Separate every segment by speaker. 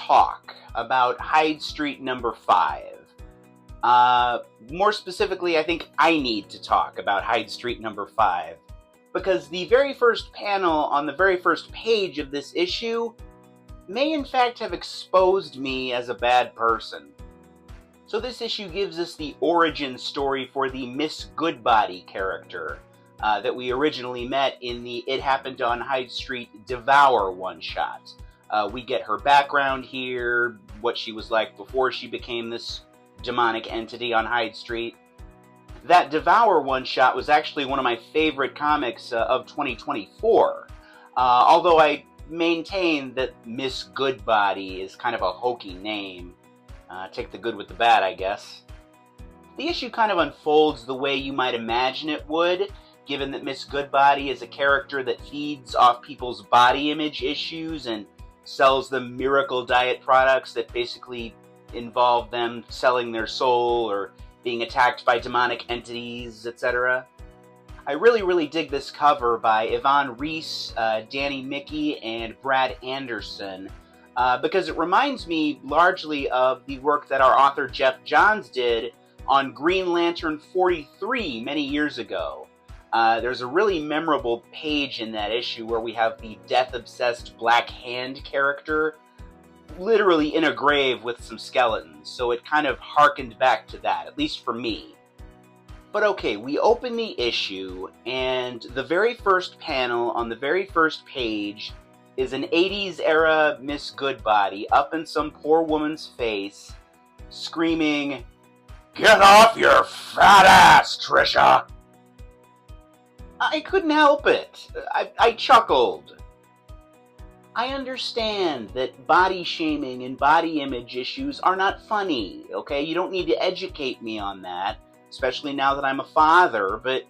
Speaker 1: talk about Hyde Street number 5. More specifically, I think I need to talk about Hyde Street number 5. Because the very first panel on the very first page of this issue may in fact have exposed me as a bad person. So this issue gives us the origin story for the Miss Goodbody character that we originally met in the It Happened on Hyde Street Devour one-shot. We get her background here, what she was like before she became this demonic entity on Hyde Street. That Devour one-shot was actually one of my favorite comics of 2024, although I maintain that Miss Goodbody is kind of a hokey name. Take the good with the bad, I guess. The issue kind of unfolds the way you might imagine it would, given that Miss Goodbody is a character that feeds off people's body image issues and sells them miracle diet products that basically involve them selling their soul or being attacked by demonic entities, etc. I really dig this cover by Yvonne Reese, Danny Mickey, and Brad Anderson, because it reminds me largely of the work that our author Jeff Johns did on Green Lantern 43 many years ago. There's a really memorable page in that issue where we have the death-obsessed Black Hand character literally in a grave with some skeletons, so it kind of harkened back to that, at least for me. But okay, we open the issue, and the very first panel on the very first page is an 80s-era Miss Goodbody up in some poor woman's face, screaming, "Get off your fat ass, Trisha!" I couldn't help it. I chuckled. I understand that body shaming and body image issues are not funny, okay? You don't need to educate me on that, especially now that I'm a father, but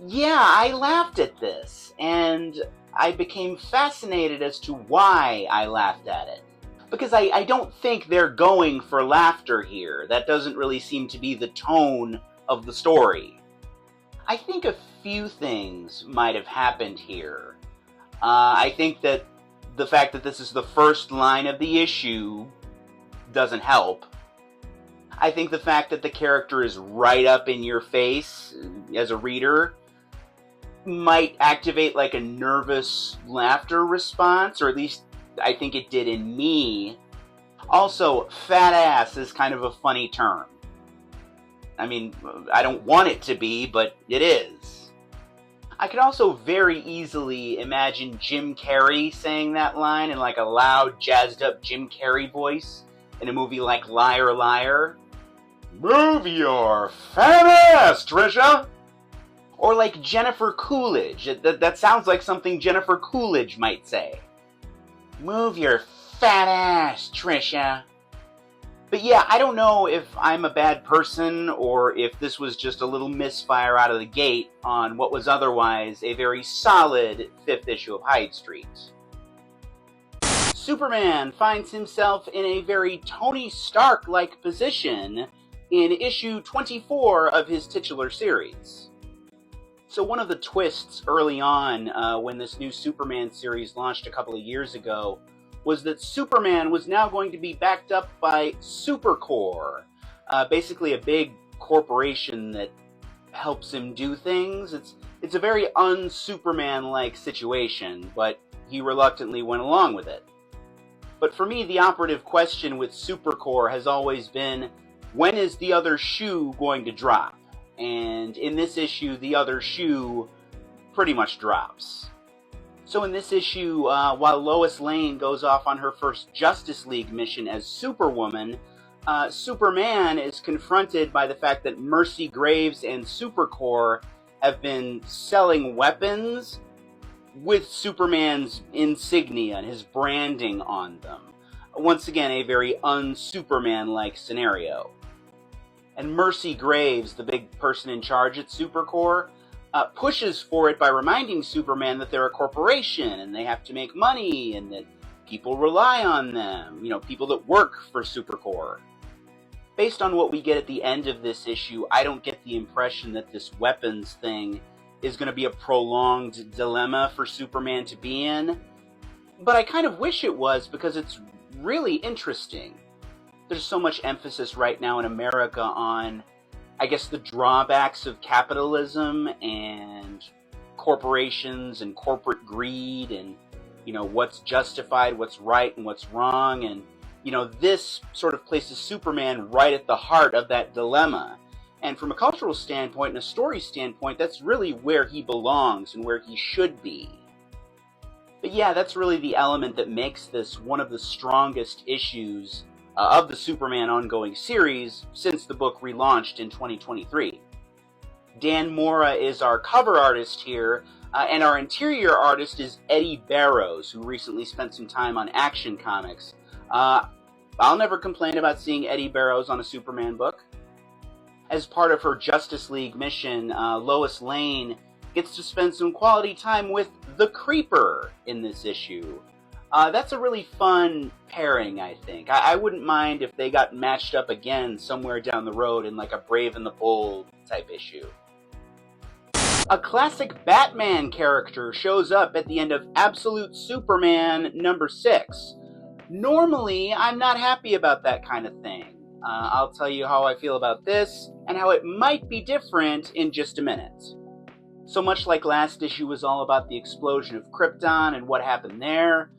Speaker 1: yeah, I laughed at this, and I became fascinated as to why I laughed at it. Because I don't think they're going for laughter here. That doesn't really seem to be the tone of the story. I think a few things might have happened here. I think that the fact that this is the first line of the issue doesn't help. I think the fact that the character is right up in your face as a reader might activate like a nervous laughter response, or at least I think it did in me. Also, fat ass is kind of a funny term. I mean, I don't want it to be, but it is. I could also very easily imagine Jim Carrey saying that line in like a loud, jazzed-up Jim Carrey voice in a movie like Liar Liar. "Move your fat ass, Trisha!" Or like Jennifer Coolidge. That sounds like something Jennifer Coolidge might say. "Move your fat ass, Trisha." But yeah, I don't know if I'm a bad person or if this was just a little misfire out of the gate on what was otherwise a very solid 5th issue of Hyde Street. Superman finds himself in a very Tony Stark-like position in issue 24 of his titular series. So one of the twists early on when this new Superman series launched a couple of years ago was that Superman was now going to be backed up by Supercorp, basically a big corporation that helps him do things. It's a very un-Superman-like situation, but he reluctantly went along with it. But for me, the operative question with Supercorp has always been, when is the other shoe going to drop? And in this issue, the other shoe pretty much drops. So in this issue, while Lois Lane goes off on her first Justice League mission as Superwoman, Superman is confronted by the fact that Mercy Graves and Supercorp have been selling weapons with Superman's insignia and his branding on them. Once again, a very un-Superman-like scenario. And Mercy Graves, the big person in charge at Supercorp, pushes for it by reminding Superman that they're a corporation and they have to make money and that people rely on them, you know, people that work for Supercorp. Based on what we get at the end of this issue, I don't get the impression that this weapons thing is going to be a prolonged dilemma for Superman to be in. But I kind of wish it was, because it's really interesting. There's so much emphasis right now in America on, I guess, the drawbacks of capitalism and corporations and corporate greed and, what's justified, what's right, and what's wrong. And, this sort of places Superman right at the heart of that dilemma. And from a cultural standpoint and a story standpoint, that's really where he belongs and where he should be. But yeah, that's really the element that makes this one of the strongest issues of the Superman ongoing series since the book relaunched in 2023. Dan Mora is our cover artist here, and our interior artist is Eddie Barrows, who recently spent some time on Action Comics. I'll never complain about seeing Eddie Barrows on a Superman book. As part of her Justice League mission, Lois Lane gets to spend some quality time with the Creeper in this issue. That's a really fun pairing, I think. I wouldn't mind if they got matched up again somewhere down the road in like a Brave and the Bold type issue. A classic Batman character shows up at the end of Absolute Superman number 6. Normally, I'm not happy about that kind of thing. I'll tell you how I feel about this and how it might be different in just a minute. So much like last issue was all about the explosion of Krypton and what happened there,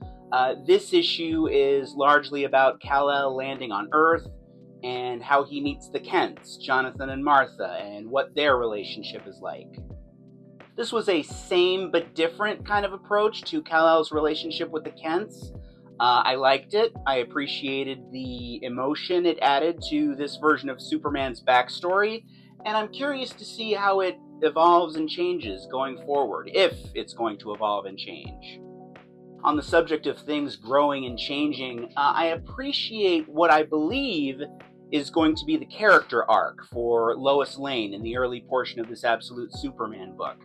Speaker 1: this issue is largely about Kal-El landing on Earth and how he meets the Kents, Jonathan and Martha, and what their relationship is like. This was a same but different kind of approach to Kal-El's relationship with the Kents. I liked it. I appreciated the emotion it added to this version of Superman's backstory, and I'm curious to see how it evolves and changes going forward, if it's going to evolve and change. On the subject of things growing and changing, I appreciate what I believe is going to be the character arc for Lois Lane in the early portion of this Absolute Superman book.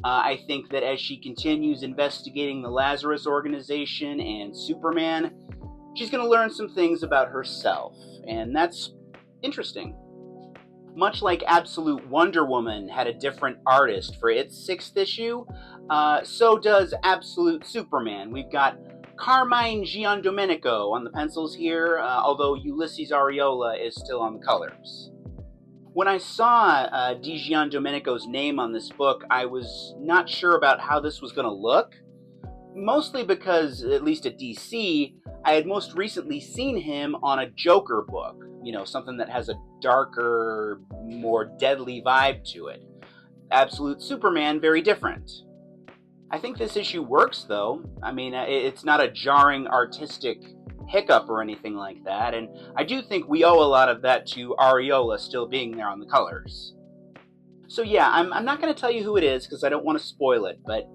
Speaker 1: I think that as she continues investigating the Lazarus Organization and Superman, she's going to learn some things about herself, and that's interesting. Much like Absolute Wonder Woman had a different artist for its 6th issue, so does Absolute Superman. We've got Carmine Giandomenico on the pencils here, although Ulysses Areola is still on the colors. When I saw Di Giandomenico's name on this book, I was not sure about how this was going to look. Mostly because, at least at DC, I had most recently seen him on a Joker book. Something that has a darker, more deadly vibe to it. Absolute Superman, very different. I think this issue works, though. I mean, it's not a jarring artistic hiccup or anything like that, and I do think we owe a lot of that to Areola still being there on the colors. So yeah, I'm not going to tell you who it is because I don't want to spoil it, but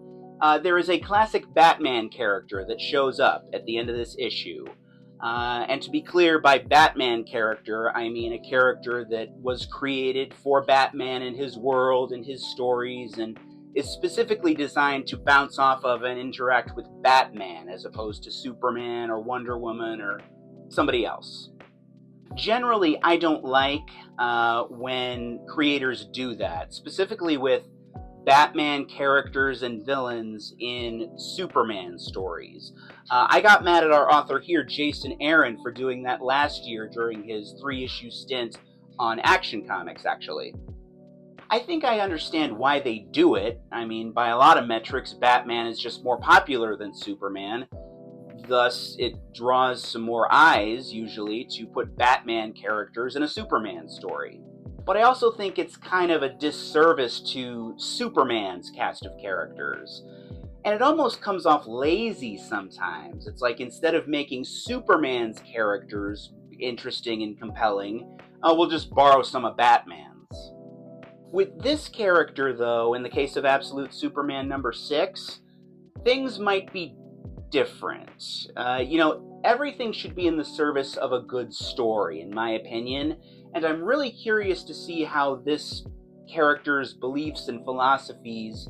Speaker 1: there is a classic Batman character that shows up at the end of this issue. And to be clear, by Batman character, I mean a character that was created for Batman and his world and his stories, and is specifically designed to bounce off of and interact with Batman as opposed to Superman or Wonder Woman or somebody else. Generally, I don't like when creators do that, specifically with Batman characters and villains in Superman stories. I got mad at our author here, Jason Aaron, for doing that last year during his 3-issue stint on Action Comics, actually. I think I understand why they do it. I mean, by a lot of metrics, Batman is just more popular than Superman. Thus, it draws some more eyes, usually, to put Batman characters in a Superman story. But I also think it's kind of a disservice to Superman's cast of characters. And it almost comes off lazy sometimes. It's like instead of making Superman's characters interesting and compelling, we'll just borrow some of Batman's. With this character, though, in the case of Absolute Superman number 6, things might be different. Everything should be in the service of a good story, in my opinion, and I'm really curious to see how this character's beliefs and philosophies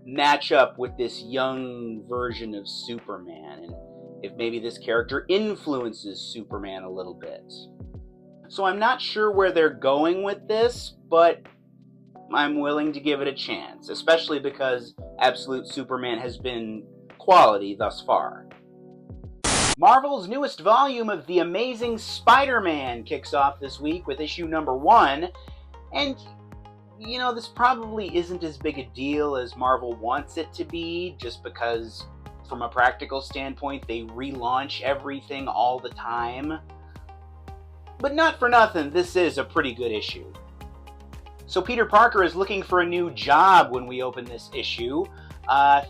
Speaker 1: match up with this young version of Superman, and if maybe this character influences Superman a little bit. So I'm not sure where they're going with this, but I'm willing to give it a chance, especially because Absolute Superman has been quality thus far. Marvel's newest volume of The Amazing Spider-Man kicks off this week with issue number 1, and this probably isn't as big a deal as Marvel wants it to be, just because from a practical standpoint they relaunch everything all the time. But not for nothing, this is a pretty good issue. So Peter Parker is looking for a new job when we open this issue.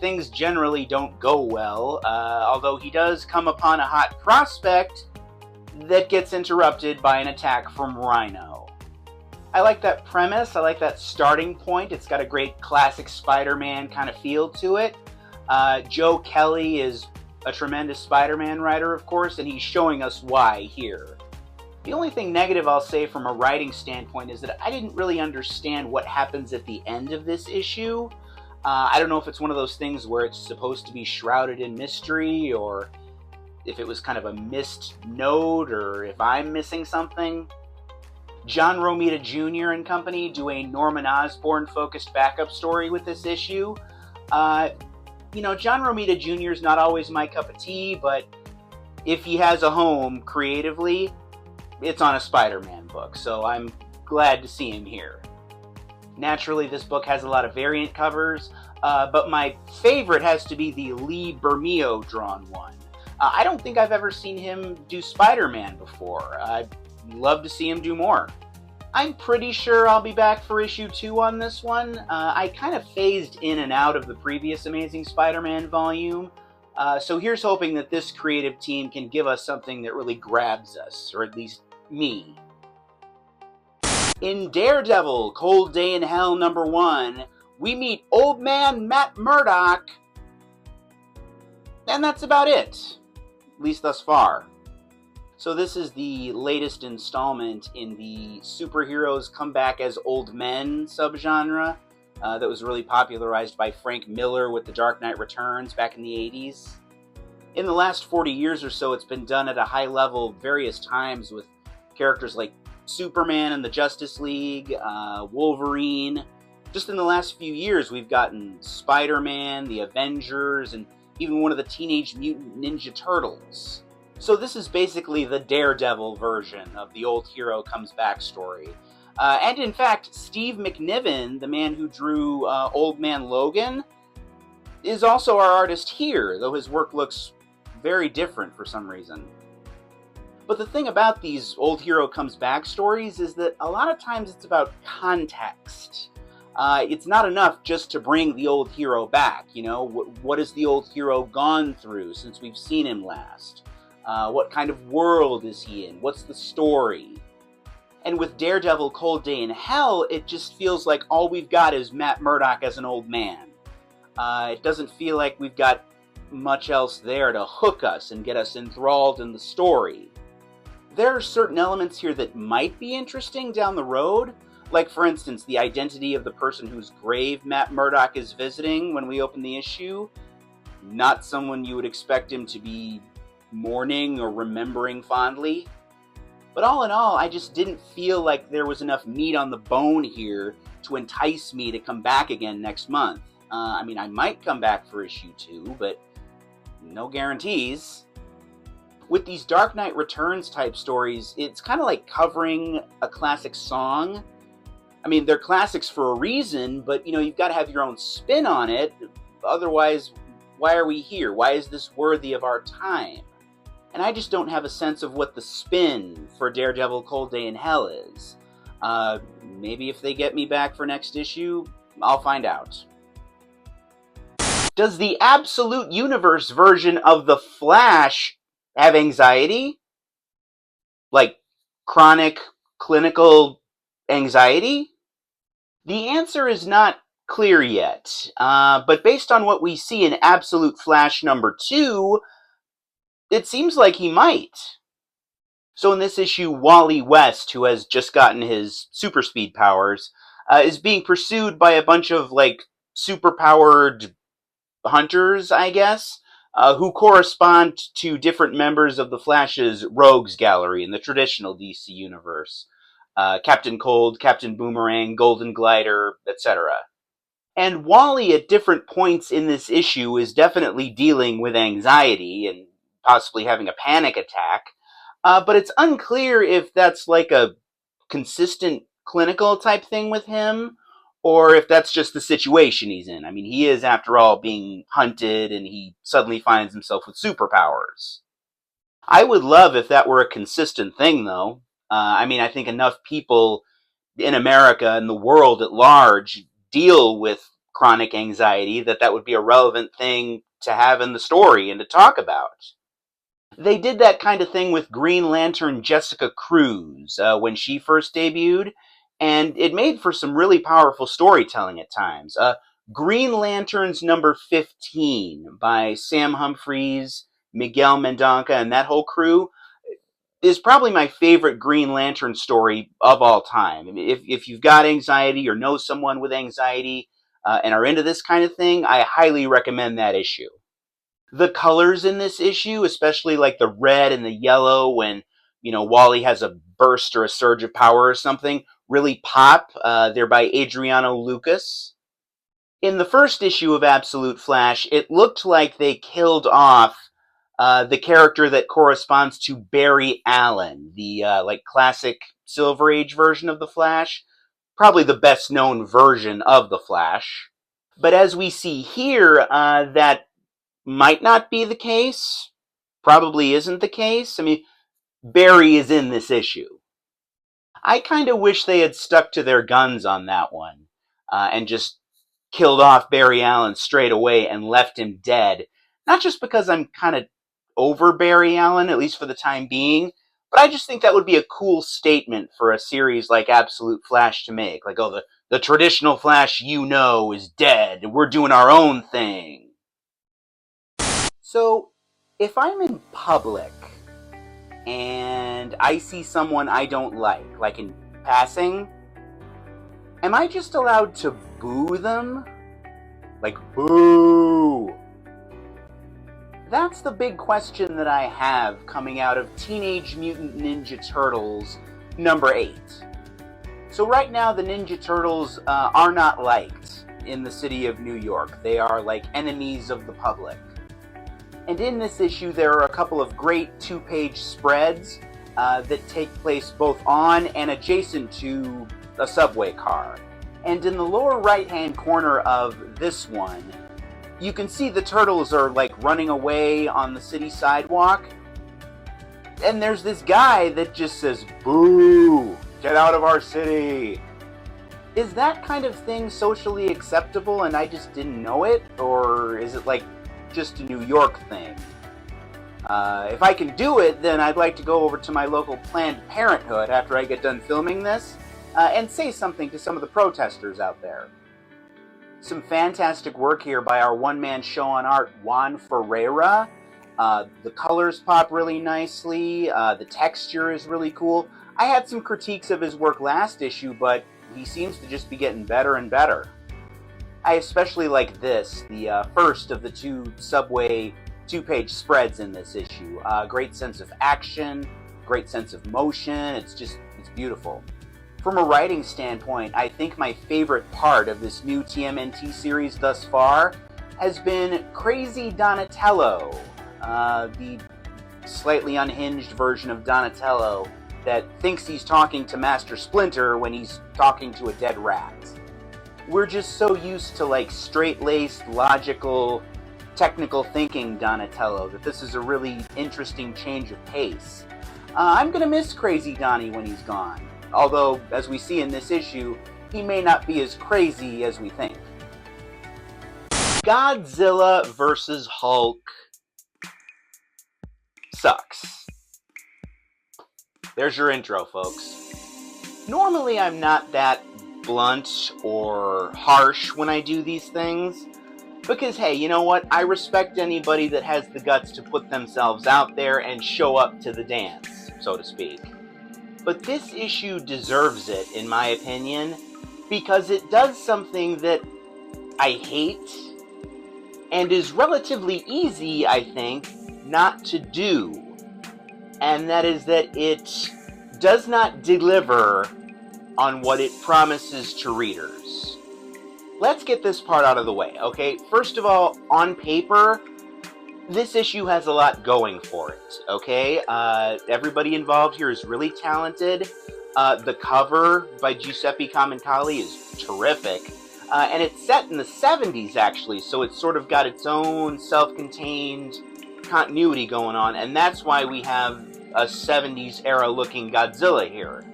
Speaker 1: Things generally don't go well, although he does come upon a hot prospect that gets interrupted by an attack from Rhino. I like that premise, I like that starting point. It's got a great classic Spider-Man kind of feel to it. Joe Kelly is a tremendous Spider-Man writer, of course, and he's showing us why here. The only thing negative I'll say from a writing standpoint is that I didn't really understand what happens at the end of this issue. I don't know if it's one of those things where it's supposed to be shrouded in mystery, or if it was kind of a missed note, or if I'm missing something. John Romita Jr. and company do a Norman Osborn-focused backup story with this issue. John Romita Jr. is not always my cup of tea, but if he has a home creatively, it's on a Spider-Man book, so I'm glad to see him here. Naturally, this book has a lot of variant covers, but my favorite has to be the Lee Bermeo drawn one. I don't think I've ever seen him do Spider-Man before. I'd love to see him do more. I'm pretty sure I'll be back for issue 2 on this one. I kind of phased in and out of the previous Amazing Spider-Man volume, so here's hoping that this creative team can give us something that really grabs us, or at least me. In Daredevil, Cold Day in Hell number 1, we meet Old Man Matt Murdock, and that's about it, at least thus far. So this is the latest installment in the superheroes come back as old men subgenre that was really popularized by Frank Miller with The Dark Knight Returns back in the 80s. In the last 40 years or so, it's been done at a high level various times with characters like Superman and the Justice League, Wolverine. Just in the last few years, we've gotten Spider-Man, the Avengers, and even one of the Teenage Mutant Ninja Turtles. So this is basically the Daredevil version of the old hero comes back story. And in fact, Steve McNiven, the man who drew Old Man Logan, is also our artist here, though his work looks very different for some reason. But the thing about these old hero comes back stories is that a lot of times it's about context. It's not enough just to bring the old hero back. What has the old hero gone through since we've seen him last? What kind of world is he in? What's the story? And with Daredevil Cold Day in Hell, it just feels like all we've got is Matt Murdock as an old man. It doesn't feel like we've got much else there to hook us and get us enthralled in the story. There are certain elements here that might be interesting down the road, like for instance the identity of the person whose grave Matt Murdock is visiting when we open the issue. Not someone you would expect him to be mourning or remembering fondly. But all in all, I just didn't feel like there was enough meat on the bone here to entice me to come back again next month. I might come back for issue 2, but no guarantees. With these Dark Knight Returns type stories, it's kind of like covering a classic song. They're classics for a reason, but you've got to have your own spin on it. Otherwise, why are we here? Why is this worthy of our time? And I just don't have a sense of what the spin for Daredevil Cold Day in Hell is. Maybe if they get me back for next issue, I'll find out. Does the Absolute Universe version of The Flash have anxiety? Like chronic, clinical anxiety? The answer is not clear yet, but based on what we see in Absolute Flash number 2, it seems like he might. So in this issue, Wally West, who has just gotten his super speed powers, is being pursued by a bunch of, super-powered hunters, I guess, who correspond to different members of the Flash's Rogues Gallery in the traditional DC universe. Captain Cold, Captain Boomerang, Golden Glider, etc. And Wally, at different points in this issue, is definitely dealing with anxiety, and possibly having a panic attack. But it's unclear if that's like a consistent clinical type thing with him, or if that's just the situation he's in. I mean, he is, after all, being hunted, and he suddenly finds himself with superpowers. I would love if that were a consistent thing, though. I mean, I think enough people in America and the world at large deal with chronic anxiety that would be a relevant thing to have in the story and to talk about. They did that kind of thing with Green Lantern Jessica Cruz when she first debuted, and it made for some really powerful storytelling at times. Green Lanterns number 15 by Sam Humphries, Miguel Mendonca, and that whole crew is probably my favorite Green Lantern story of all time. I mean, if you've got anxiety or know someone with anxiety and are into this kind of thing, I highly recommend that issue. The colors in this issue, especially like the red and the yellow when, Wally has a burst or a surge of power or something, really pop. They're by Adriano Lucas. In the first issue of Absolute Flash, it looked like they killed off the character that corresponds to Barry Allen, the like classic Silver Age version of the Flash, probably the best known version of the Flash. But as we see here, that might not be the case. Probably isn't the case. I mean, Barry is in this issue. I kind of wish they had stuck to their guns on that one and just killed off Barry Allen straight away and left him dead. Not just because I'm kind of over Barry Allen, at least for the time being, but I just think that would be a cool statement for a series like Absolute Flash to make. Like, oh, the traditional Flash is dead. We're doing our own thing. So, if I'm in public and I see someone I don't like in passing, am I just allowed to boo them? Like, boo! That's the big question that I have coming out of Teenage Mutant Ninja Turtles number 8. So right now the Ninja Turtles are not liked in the city of New York. They are like enemies of the public. And in this issue there are a couple of great 2-page spreads that take place both on and adjacent to a subway car. And in the lower right-hand corner of this one, you can see the turtles are like running away on the city sidewalk. And there's this guy that just says, "Boo! Get out of our city!" Is that kind of thing socially acceptable and I just didn't know it? Or is it like just a New York thing? If I can do it, then I'd like to go over to my local Planned Parenthood after I get done filming this and say something to some of the protesters out there. Some fantastic work here by our one-man show on art, Juan Ferreira. The colors pop really nicely. The texture is really cool. I had some critiques of his work last issue, but he seems to just be getting better and better. I especially like this, the first of the 2 subway 2-page spreads in this issue. Great sense of action, great sense of motion. It's beautiful. From a writing standpoint, I think my favorite part of this new TMNT series thus far has been Crazy Donatello, the slightly unhinged version of Donatello that thinks he's talking to Master Splinter when he's talking to a dead rat. We're just so used to like straight-laced, logical, technical thinking Donatello that this is a really interesting change of pace. I'm gonna miss Crazy Donnie when he's gone. Although, as we see in this issue, he may not be as crazy as we think. Godzilla vs. Hulk sucks. There's your intro, folks. Normally, I'm not that blunt or harsh when I do these things, because hey, you know what? I respect anybody that has the guts to put themselves out there and show up to the dance, so to speak. But this issue deserves it, in my opinion, because it does something that I hate and is relatively easy, I think, not to do. And that is that it does not deliver on what it promises to readers. Let's get this part out of the way, okay? First of all, on paper, This issue has a lot going for it, okay? Everybody involved here is really talented. The cover by Giuseppe Camuncoli is terrific. And it's set in the 70s, actually, so it's sort of got its own self-contained continuity going on, and that's why we have a 70s era-looking Godzilla here.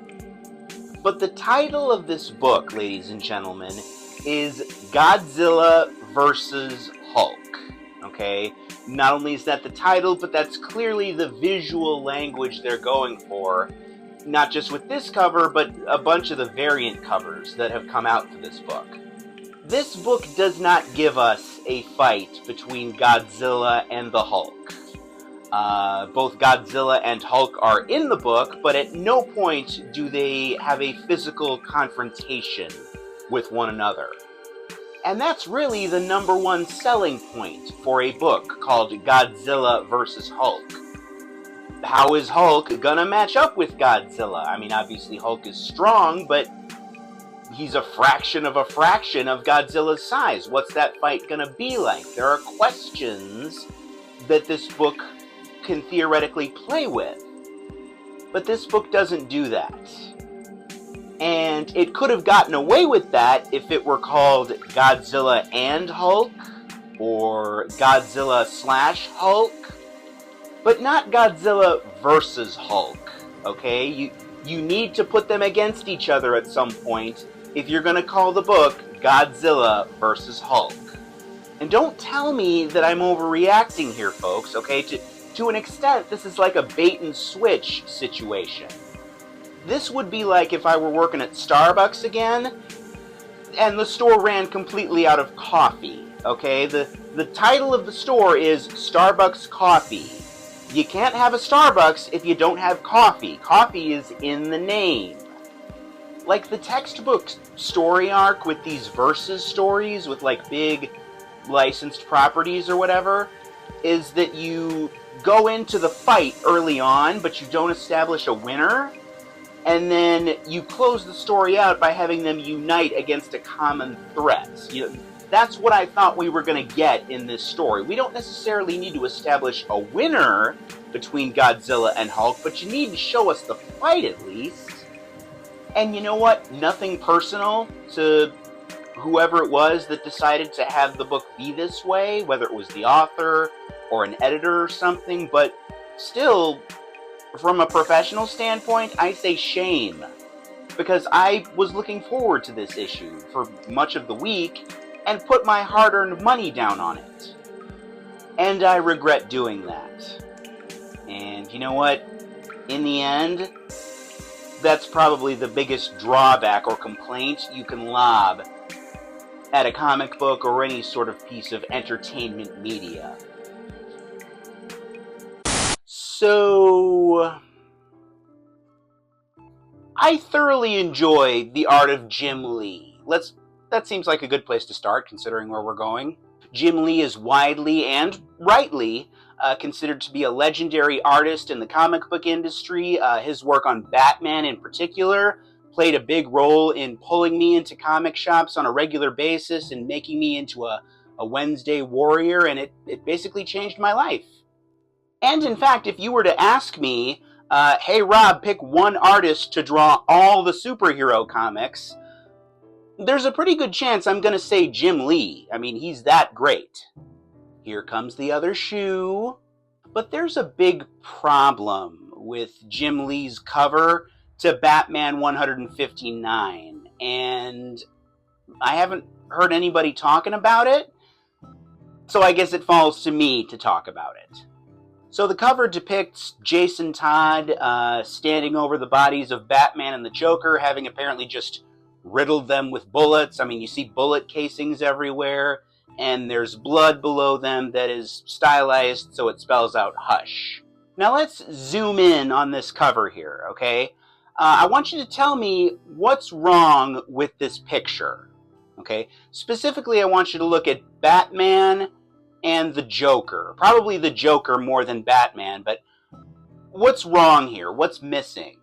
Speaker 1: But the title of this book, ladies and gentlemen, is Godzilla vs. Hulk, okay? Not only is that the title, but that's clearly the visual language they're going for, not just with this cover, but a bunch of the variant covers that have come out for this book. This book does not give us a fight between Godzilla and the Hulk. Both Godzilla and Hulk are in the book, but at no point do they have a physical confrontation with one another. And that's really the number one selling point for a book called Godzilla vs. Hulk. How is Hulk gonna match up with Godzilla? I mean, obviously Hulk is strong, but he's a fraction of Godzilla's size. What's that fight gonna be like? There are questions that this book can theoretically play with. But this book doesn't do that. And it could have gotten away with that if it were called Godzilla and Hulk, or Godzilla / Hulk, but not Godzilla versus Hulk, okay? You need to put them against each other at some point if you're going to call the book Godzilla vs. Hulk. And don't tell me that I'm overreacting here, folks, okay? To an extent, this is like a bait-and-switch situation. This would be like if I were working at Starbucks again, and the store ran completely out of coffee, okay? The title of the store is Starbucks Coffee. You can't have a Starbucks if you don't have coffee. Coffee is in the name. Like the textbook story arc with these versus stories with like big licensed properties or whatever, is that you go into the fight early on, but you don't establish a winner, and then you close the story out by having them unite against a common threat. That's what I thought we were going to get in this story. We don't necessarily need to establish a winner between Godzilla and Hulk, but you need to show us the fight at least. And you know what? Nothing personal to whoever it was that decided to have the book be this way, whether it was the author or an editor or something, but still, from a professional standpoint, I say shame. Because I was looking forward to this issue for much of the week and put my hard-earned money down on it. And I regret doing that. And you know what? In the end, that's probably the biggest drawback or complaint you can lob at a comic book or any sort of piece of entertainment media. So, I thoroughly enjoyed the art of Jim Lee. That seems like a good place to start, considering where we're going. Jim Lee is widely, and rightly, considered to be a legendary artist in the comic book industry. His work on Batman in particular played a big role in pulling me into comic shops on a regular basis and making me into a Wednesday warrior, and it basically changed my life. And in fact, if you were to ask me, hey Rob, pick one artist to draw all the superhero comics, there's a pretty good chance I'm going to say Jim Lee. I mean, he's that great. Here comes the other shoe. But there's a big problem with Jim Lee's cover to Batman 159, and I haven't heard anybody talking about it, so I guess it falls to me to talk about it. So the cover depicts Jason Todd standing over the bodies of Batman and the Joker, having apparently just riddled them with bullets. I mean, you see bullet casings everywhere, and there's blood below them that is stylized so it spells out hush. Now let's zoom in on this cover here, okay? I want you to tell me what's wrong with this picture, okay? Specifically, I want you to look at Batman and the Joker. Probably the Joker more than Batman, but what's wrong here? What's missing?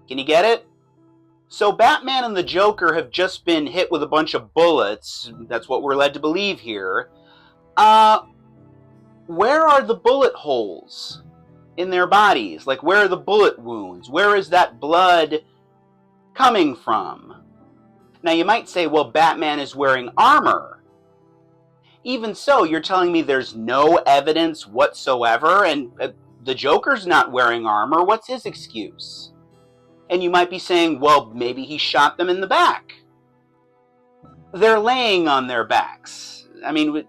Speaker 1: Can you get it? So Batman and the Joker have just been hit with a bunch of bullets. That's what we're led to believe here. where are the bullet holes in their bodies? Like, where are the bullet wounds? Where is that blood coming from? Now, you might say, well, Batman is wearing armor. Even so, you're telling me there's no evidence whatsoever, and the Joker's not wearing armor. What's his excuse? And you might be saying, well, maybe he shot them in the back. They're laying on their backs. I mean,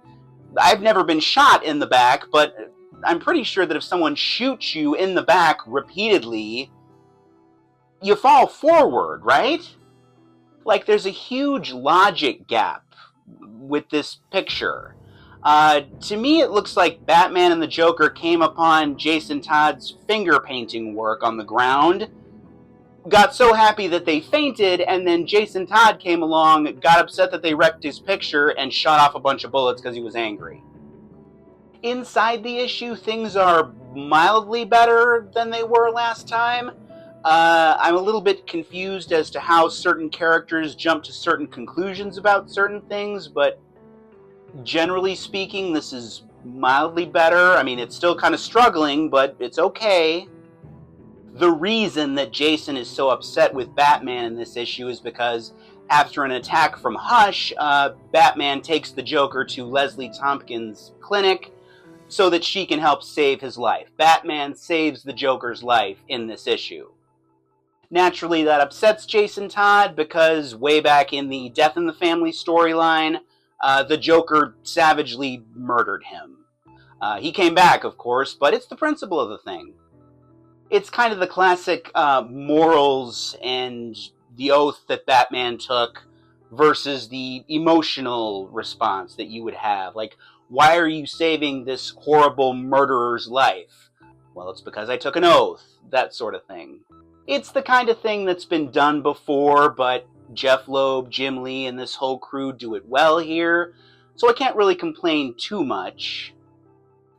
Speaker 1: I've never been shot in the back, but I'm pretty sure that if someone shoots you in the back repeatedly, you fall forward, right? Like, there's a huge logic gap with this picture. To me, it looks like Batman and the Joker came upon Jason Todd's finger painting work on the ground, got so happy that they fainted, and then Jason Todd came along, got upset that they wrecked his picture, and shot off a bunch of bullets because he was angry. Inside the issue, things are mildly better than they were last time. I'm a little bit confused as to how certain characters jump to certain conclusions about certain things, but generally speaking, this is mildly better. I mean, it's still kind of struggling, but it's okay. The reason that Jason is so upset with Batman in this issue is because after an attack from Hush, Batman takes the Joker to Leslie Tompkins' clinic so that she can help save his life. Batman saves the Joker's life in this issue. Naturally, that upsets Jason Todd because way back in the Death in the Family storyline, the Joker savagely murdered him. He came back, of course, but it's the principle of the thing. It's kind of the classic morals and the oath that Batman took versus the emotional response that you would have. Like, why are you saving this horrible murderer's life? Well, it's because I took an oath, that sort of thing. It's the kind of thing that's been done before, but Jeff Loeb, Jim Lee, and this whole crew do it well here, so I can't really complain too much.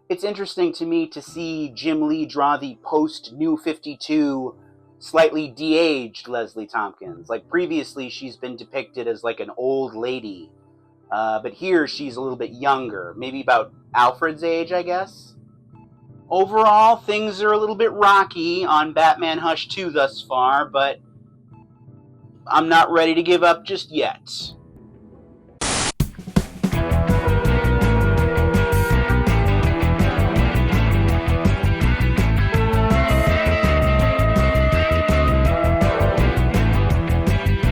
Speaker 1: It's interesting to me to see Jim Lee draw the post-New 52, slightly de-aged Leslie Tompkins. Like, previously, she's been depicted as like an old lady, but here she's a little bit younger, maybe about Alfred's age, I guess. Overall, things are a little bit rocky on Batman Hush 2 thus far, but I'm not ready to give up just yet.